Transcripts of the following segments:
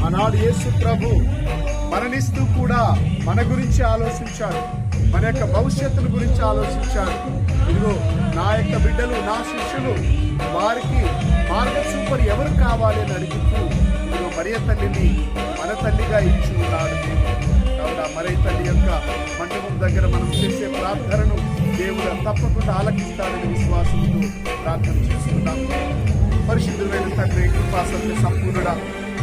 ఆనాడు యేసు ప్రభు మరణిస్తూ కూడా మన గురించి ఆలోచించాడు, మన యొక్క భవిష్యత్తుల గురించి ఆలోచించాడు. ఇదిగో నా యొక్క బిడ్డలు, నా శిష్యులు, వారికి మార్గచూపరి ఎవరు కావాలి అని అడుగుతూ ఇదిగో మరియ తల్లిని మన తల్లిగా ఇచ్చి ఉన్నాడు. కావున మరియ తల్లి యొక్క మండపం దగ్గర మనం చేసే ప్రార్థనను దేవుడు తప్పకుండా ఆలకిస్తాడని విశ్వాసంతో ప్రార్థన చేసుకుందాం. పరిశుద్ధమైన తండ్రి, కృపాసత్య సంపూర్ణుడా,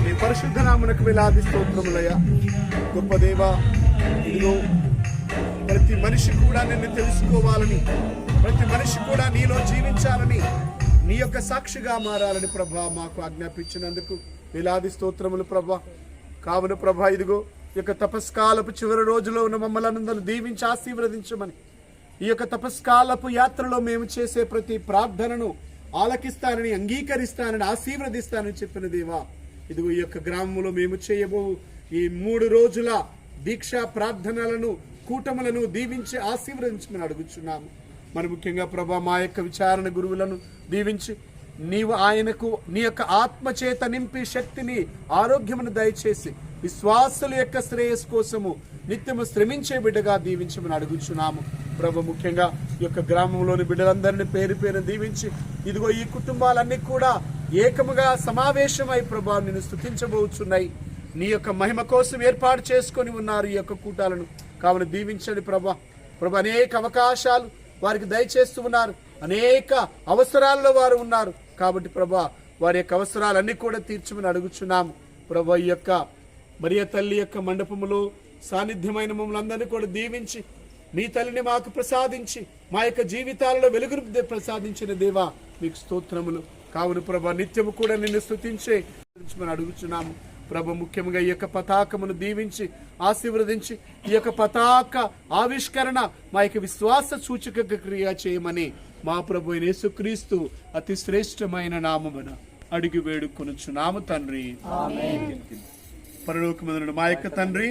నీ పరిశుద్ధ నామమునకు వేలాది స్తోత్రములయ్యా. గొప్ప దేవా, ఇదిగో ప్రతి మనిషి కూడా నిన్ను తెలుసుకోవాలని, ప్రతి మనిషి కూడా నీలో జీవించాలని, నీ యొక్క సాక్షిగా మారాలని ప్రభా మాకు ఆజ్ఞాపించినందుకు వేలాది స్తోత్రములు ప్రభా. కావున ప్రభా, ఇదిగో ఈ యొక్క తపస్కాలపు చివరి రోజులో ఉన్న మమ్మల్ని అందరూ దీవించి ఆశీర్వదించమని, ఈ యొక్క తపస్కాలపు యాత్రలో మేము చేసే ప్రతి ప్రార్థనను ఆలకిస్తానని, అంగీకరిస్తానని, ఆశీర్వదిస్తానని చెప్పిన దేవా, ఇదిగో ఈ యొక్క గ్రామంలో మేము చేయబో ఈ 3 రోజుల దీక్షా ప్రార్థనలను, కూటములను దీవించి ఆశీర్వదించమని అడుగుచున్నాము. మరి ముఖ్యంగా ప్రభా, మా యొక్క విచారణ గురువులను దీవించి నీవు ఆయనకు నీ యొక్క ఆత్మచేత నింపి శక్తిని, ఆరోగ్యమును దయచేసి విశ్వాసుల యొక్క శ్రేయస్సు కోసము నిత్యము శ్రమించే బిడ్డగా దీవించమని అడుగుచున్నాము. ప్రభు, ముఖ్యంగా ఈ యొక్క గ్రామంలోని బిడ్డలందరినీ పేరు పేరు దీవించి ఇదిగో ఈ కుటుంబాలన్నీ కూడా ఏకముగా సమావేశమై ప్రభా నిన్ను స్తుతించబోచున్నాయి. నీ యొక్క మహిమ కోసం ఏర్పాటు చేసుకొని ఉన్నారు ఈ యొక్క కూటాలను. కావున దీవించండి ప్రభా. అనేక అవకాశాలు వారికి దయచేస్తూ ఉన్నారు, అనేక అవసరాల్లో వారు ఉన్నారు. కాబట్టి ప్రభా, వారి యొక్క అవసరాలన్నీ కూడా తీర్చమని అడుగుచున్నాము. ప్రభా, ఈ యొక్క మరియ తల్లి యొక్క మండపములో సాన్నిధ్యమైన మమ్మల్ని అందరినీ కూడా దీవించి మీ తల్లిని మాకు ప్రసాదించి మా యొక్క జీవితాలలో వెలుగును ప్రసాదించిన దేవా మీకు స్తోత్రములు. కావున ప్రభా, నిత్యము కూడా నిన్ను స్తుతించే అడుగుచున్నాము. ప్రభు, ముఖ్యంగా ఈ యొక్క పతాకమును దీవించి ఆశీర్వదించి ఈ యొక్క పతాక ఆవిష్కరణ మా యొక్క విశ్వాస సూచక క్రియ చేయమని మా ప్రభు యేసుక్రీస్తు అతి శ్రేష్టమైన నామమున అడిగి వేడుకొనుచున్నాము తండ్రి. పరలోకమందున్న మా యొక్క తండ్రి,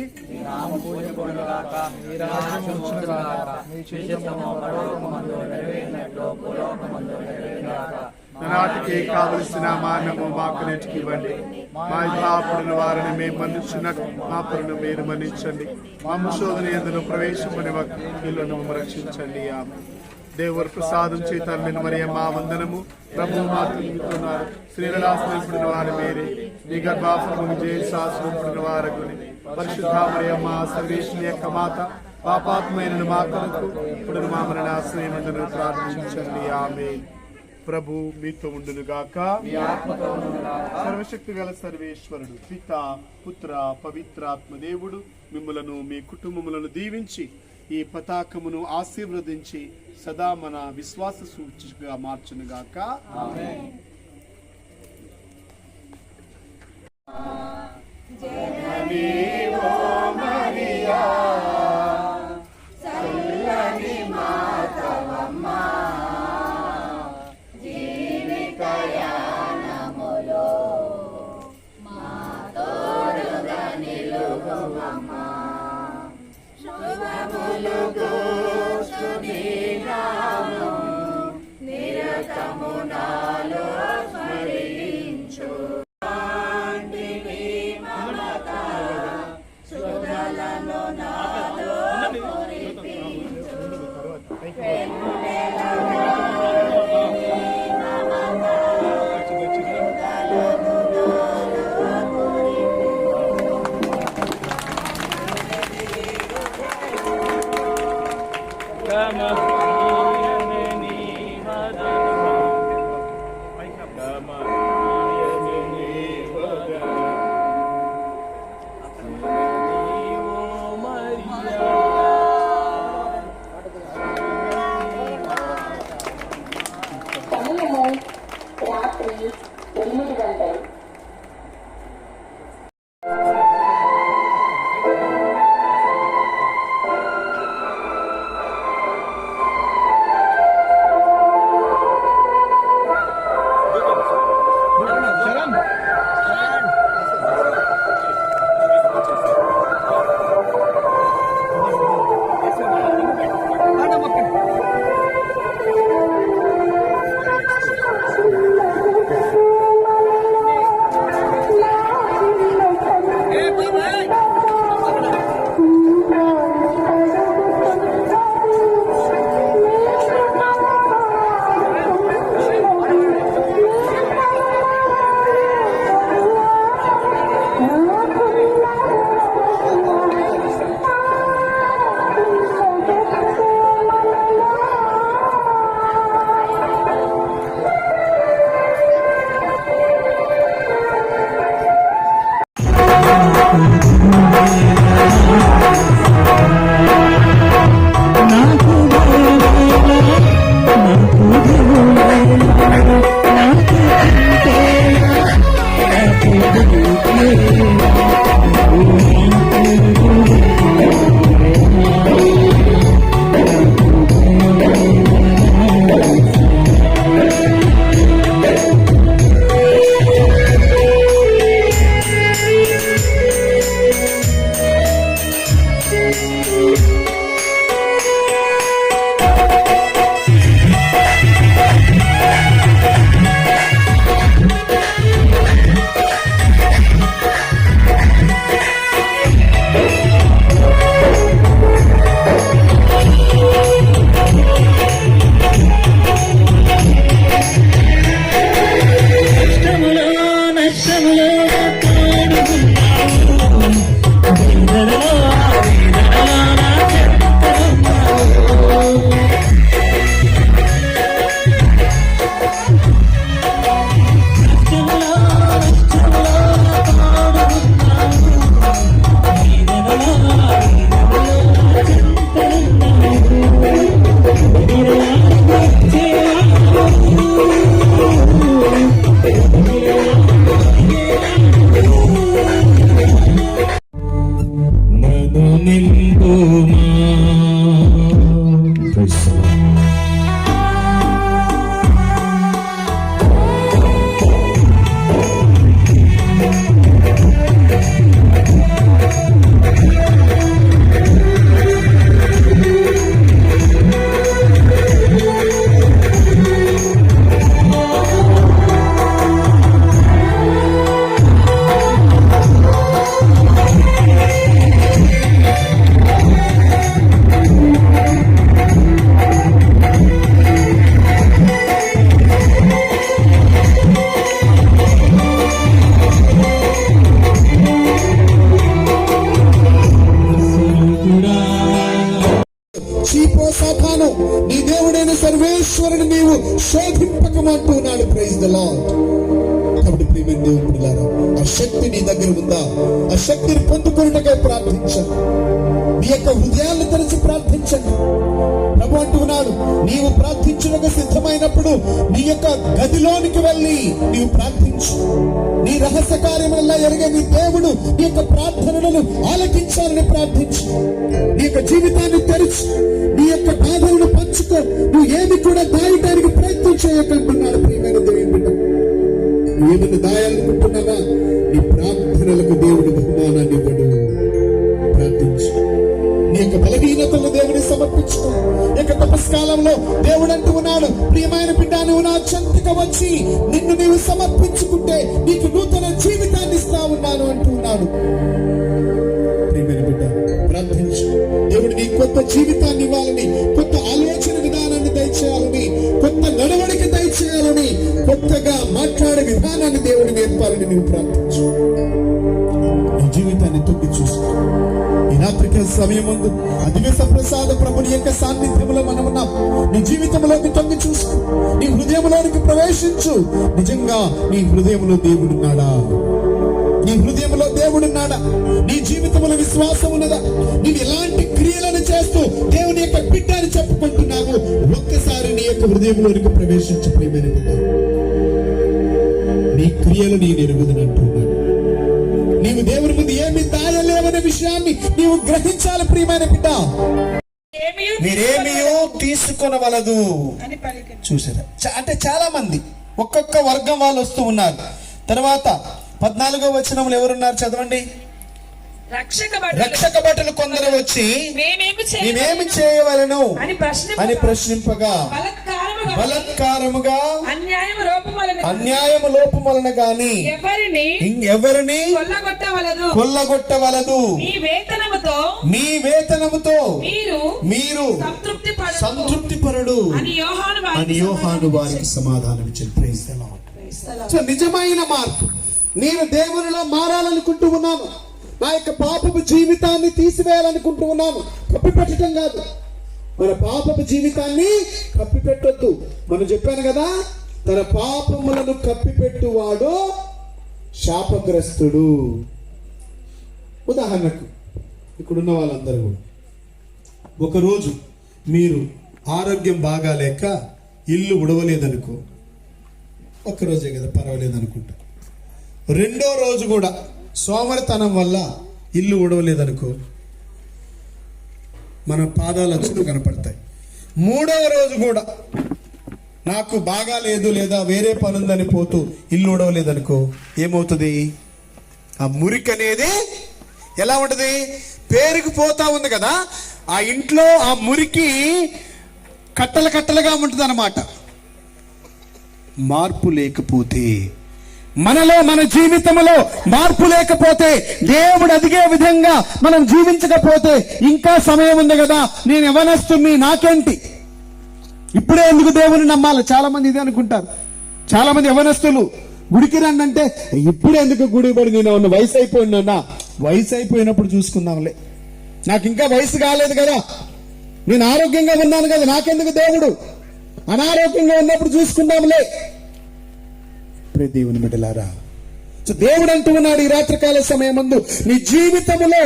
నాటికి కావలసిన మానము మాకు నేటికి ఇవ్వండి. మా పాపములను వారిని మేము మన్నించినట్టు మా పరులను మీరు మన్నించండి. మా శోధన యందును ప్రవేశమని వకీలను రక్షించండి. ఆమె దేవుడు ప్రసాదం చేత మరియ మా వందనము. ప్రభు మాతున్నారు శ్రీలలాసనపడిన వారు మీరే, నీ గర్భాఫలము జయశాస్త్రపడిన వారు పరిశుద్ధ మరియమ్మ సర్వేశ్వరి యొక్క మాత, పాపాత్మైన మా కొరకు ఇప్పుడు మా మరణాశ్రయమందును ప్రార్థించండి. ఆమె ప్రభు మీతో ఉండునుగాక. సర్వశక్తి గల సర్వేశ్వరుడు పిత, పుత్ర, పవిత్రాత్మ దేవుడు మిమ్మలను మీ కుటుంబములను దీవించి ఈ పతాకమును ఆశీర్వదించి సదా మన విశ్వాస సూచికగా మార్చునుగాక. నీ దేవుడైన సర్వేశ్వరుని నీవు శోధింపకమంటున్నాడు. Praise the lord. కాబట్టి ప్రియమైన దేవుని బిడ్డలారా, ఆ శక్తి నీ దగ్గర ఉందా? ఆ శక్తిని పొందుకున్నట్టుగా ప్రార్థించండి. నీ యొక్క హృదయాలను తెరిచి ప్రార్థించండి. ప్రభు అంటున్నాడు, నీవు ప్రార్థించుటకు సిద్ధమైనప్పుడు నీ యొక్క గదిలోనికి వెళ్ళి నీవు ప్రార్థించు. నీ రహస్య కార్యములల్లా ఎరిగే నీ దేవుడు నీ యొక్క ప్రార్థనలను ఆలకించాలని ప్రార్థించు. నీ యొక్క జీవితాన్ని తెరిచి నీ యొక్క బాధలను పంచుకో. నువ్వు ఏమి కూడా దాయటానికి ప్రయత్నం చేయకంటున్నాడు. ప్రియమైన దేవుని బిడ్డ, ఏమన్నా దాయాలనుకుంటున్నావా? నీ ప్రార్థనలకు దేవుడు బహుమానాన్ని ఇవ్వడు. ప్రార్థించు. నీ యొక్క బలహీనతలను దేవుని సమర్పించుకో. యొక్క తపస్కాలంలో దేవుడు అంటూ ఉన్నాడు, ప్రియమైన బిడ్డ, నువ్వు నా చెంతకు వచ్చి నిన్ను నీవు సమర్పించుకుంటే నీకు నూతన జీవితాన్ని ఇస్తా ఉన్నాను అంటూ ఉన్నాడు. ప్రియమైన బిడ్డ, ప్రార్థించు. దేవుడు నీ కొత్త జీవితాన్ని ఇవ్వాలని, కొత్త ఆలోచన విధానాన్ని దయచేయాలని, కొత్త నడవడిక దయచేయాలని, కొత్తగా మాట్లాడే విధానాన్ని దేవుడు నేర్పాలని నీవు ప్రార్థించు. నీ జీవితాన్ని తొక్కి చూసుకో. ఈ రాత్రిక సమయం ముందు అధిక ప్రసాద ప్రభుని యొక్క సాన్నిధ్యంలో మనం ఉన్నాం. నీ జీవితంలోకి తొంగి చూసుకో. నీ హృదయంలోనికి ప్రవేశించు. నిజంగా నీ హృదయంలో దేవుడున్నాడా? నీ హృదయంలో దేవుడున్నాడా? నీ జీవితంలో విశ్వాసం ఉన్నదా? నీవు ఎలాంటి క్రియలను చేస్తూ దేవుని యొక్క బిడ్డ అని చెప్పుకుంటున్నావు? ఒక్కసారి నీ యొక్క హృదయంలోనికి ప్రవేశించు. ప్రియమైన బిడ్డ, నీ క్రియలు నీ ఎరుగుదనంటున్నాడు. నీవు దేవుని ముందు ఏమి దాయలేవనే విషయాన్ని నీవు గ్రహించాలి. ప్రియమైన బిడ్డ, మీరేమియో తీసుకొనవలదు. చూసారా? అంటే చాలా మంది ఒక్కొక్క వర్గం వాళ్ళు వస్తూ ఉన్నారు. తర్వాత 14వ వచనంలో ఎవరున్నారు? చదవండి. రక్షక భటులు కొందరు వచ్చి మేమేమి చేయవలను అని ప్రశ్నింపగా, బలత్కారముగా అన్యాయము లోపం వలన గాని ఎవరిని కొల్లగొట్టవలదు. మీ వేతనముతో మీరు సంతృప్తి పరుడు అని యోహాను వారికి సమాధానం ఇచ్చాడు. Praise the lord. సో నిజమైన మార్పు, నేను దేవునిలో మారాలనుకుంటూ ఉన్నాను. నా యొక్క పాపపు జీవితాన్ని తీసివేయాలనుకుంటూ ఉన్నాను. కప్పిపెట్టడం కాదు. మన పాపపు జీవితాన్ని కప్పిపెట్టొద్దు. మనం చెప్పాను కదా, తన పాపములను కప్పిపెట్టువాడు శాపగ్రస్తుడు. ఉదాహరణకు ఇక్కడున్న వాళ్ళందరూ కూడా ఒకరోజు మీరు ఆరోగ్యం బాగాలేక ఇల్లు ఉడవలేదనుకో, ఒక్కరోజే కదా పర్వాలేదనుకుంటా. రెండో రోజు కూడా సోమరితనం వల్ల ఇల్లు ఉడవలేదనుకో, మన పాదాల అచ్చులు కనపడతాయి. మూడవ రోజు కూడా నాకు బాగా లేదు లేదా వేరే పని ఉందని పోతూ ఇల్లు ఉడవలేదనుకో, ఏమవుతుంది? ఆ మురికి అనేది ఎలా ఉంటుంది? పేరుకుపోతా ఉంది కదా, ఆ ఇంట్లో ఆ మురికి కట్టలు కట్టలుగా ఉంటుంది అన్నమాట. మార్పు లేకపోతే, మనలో మన జీవితంలో మార్పు లేకపోతే, దేవుడు అదిగే విధంగా మనం జీవించకపోతే, ఇంకా సమయం ఉంది కదా, నేను యవ్వనస్తుని నాకేంటి, ఇప్పుడే ఎందుకు దేవుని నమ్మాలి? చాలా మంది ఇదే అనుకుంటారు. చాలా మంది యవ్వనస్తులు గుడికి రండి అంటే, ఇప్పుడే ఎందుకు గుడి పడి, నేను ఉన్న వయసు అయిపోయినా, వయసు అయిపోయినప్పుడు చూసుకుందాంలే, నాకు ఇంకా వయసు కాలేదు కదా, నేను ఆరోగ్యంగా ఉన్నాను కదా, నాకెందుకు దేవుడు, అనారోగ్యంగా ఉన్నప్పుడు చూసుకుందాంలే. ప్రియ దేవుని బిడ్డలారా, సో దేవుడు అంటూ ఉన్నాడు ఈ రాత్రికాల సమయం ముందు, నీ జీవితంలో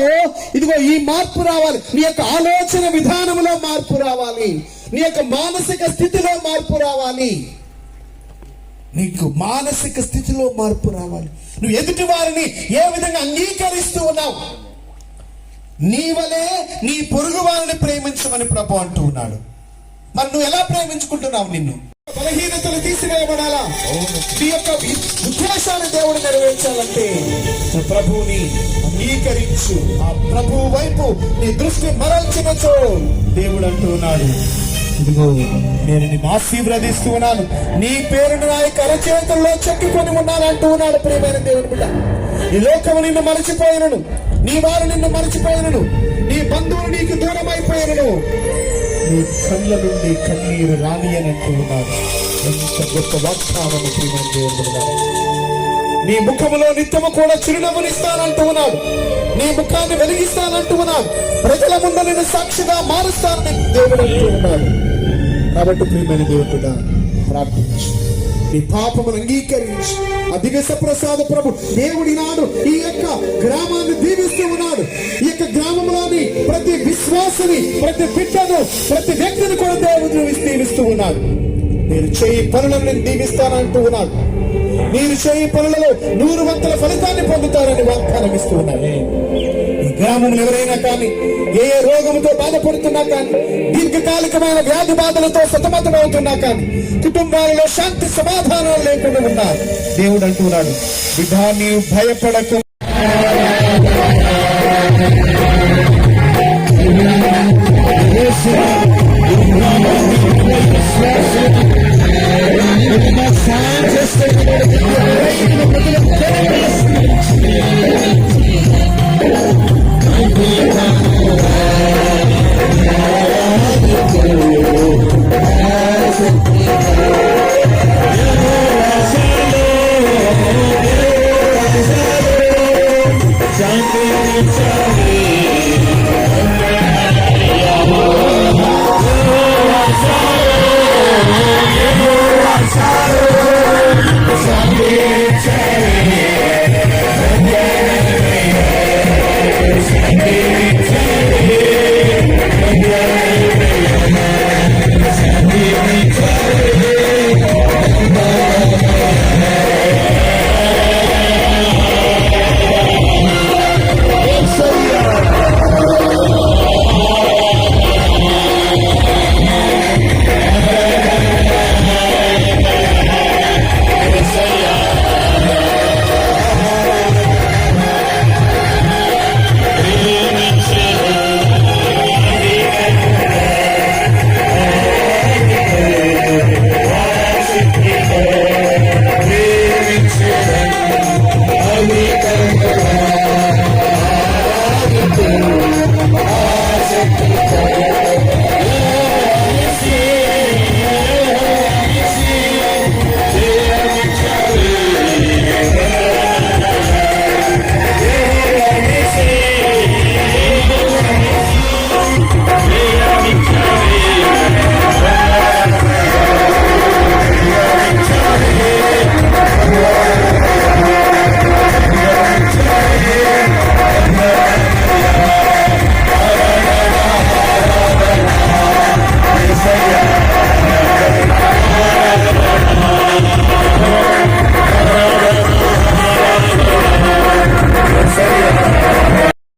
ఇదిగో ఈ మార్పు రావాలి. నీ యొక్క ఆలోచన విధానంలో మార్పు రావాలి, నీ యొక్క మానసిక స్థితిలో మార్పు రావాలి. నీకు మానసిక స్థితిలో మార్పు రావాలి. నువ్వు ఎదుటి వారిని ఏ విధంగా అంగీకరిస్తూ ఉన్నావు, నీ వలే నీ పొరుగు వారిని ప్రేమించమని ప్రభు అంటూ ఉన్నాడు. మరి నువ్వు ఎలా ప్రేమించుకుంటున్నావు? నిన్ను బలహీనతలు తీసివేయబడాలా, నీ యొక్క ఉద్దేశాన్ని దేవుడు నెరవేర్చాలంటే ప్రభువుని అంగీకరించు. ఆ ప్రభువు వైపు నీ దృష్టి మరల్చినచో దేవుడు అంటూ ఉన్నాడు, ఇదిగో నేను నిన్ను ఆశీర్వదిస్తూ ఉన్నాను, నీ పేరును నా యొక్క అరచేతుల్లో చెక్కుకొని ఉన్నాను అంటూ ఉన్నాడు. ప్రియమైన దేవుని బిడ్డ, ఈ లోకము నిన్ను మరచిపోయినను, నీ వారు నిన్ను మరచిపోయినను, నీ బంధువులు నీకు దూరం అయిపోయినను, నీ కళ్ళ నుండి కన్నీరు రాని అని అంటూ ఉన్నాడు. ఎంత గొప్ప వాగ్దానము ప్రియమైన దేవుని బిడ్డ. నీ ముఖములో నిత్యము కూడా చిరునవ్వునిస్తానంటూ ఉన్నాడు, నీ ముఖాన్ని వెలిగిస్తానంటూ ఉన్నాడు, ప్రజల ముందు నేను సాక్షిగా మారుస్తానని దేవుడు అంటూ ఉన్నాడు. కాబట్టి ప్రియమైన దేవుడు ప్రార్థించు, నీ పాపమును అంగీకరించి అధిక ప్రసాద ప్రభు దేవుడి నాడు ఈ యొక్క గ్రామాన్ని దీవిస్తూ ఉన్నాడు. ఈ యొక్క గ్రామంలోని ప్రతి విశ్వాసిని, ప్రతి బిడ్డను, ప్రతి వ్యక్తిని కూడా దేవుడు దీవిస్తూ ఉన్నాడు. మీరు చేయి పనులను నేను దీవిస్తానంటూ ఉన్నాడు. మీరు చేయి పనులలో 100 వంతుల ఫలితాన్ని పొందుతారని వాగ్దానం ఇస్తూ ఉన్నాడు. ఈ గ్రామంలో ఎవరైనా కానీ ఏ రోగముతో బాధపడుతున్నా కానీ, దీర్ఘకాలికమైన వ్యాధి బాధలతో సతమతమవుతున్నా కానీ, కుటుంబాలలో శాంతి సమాధానాలు లేకుండా ఉన్నారు. దేవుడు అంటున్నాడు, బిడ్డ నీవు భయపడకు,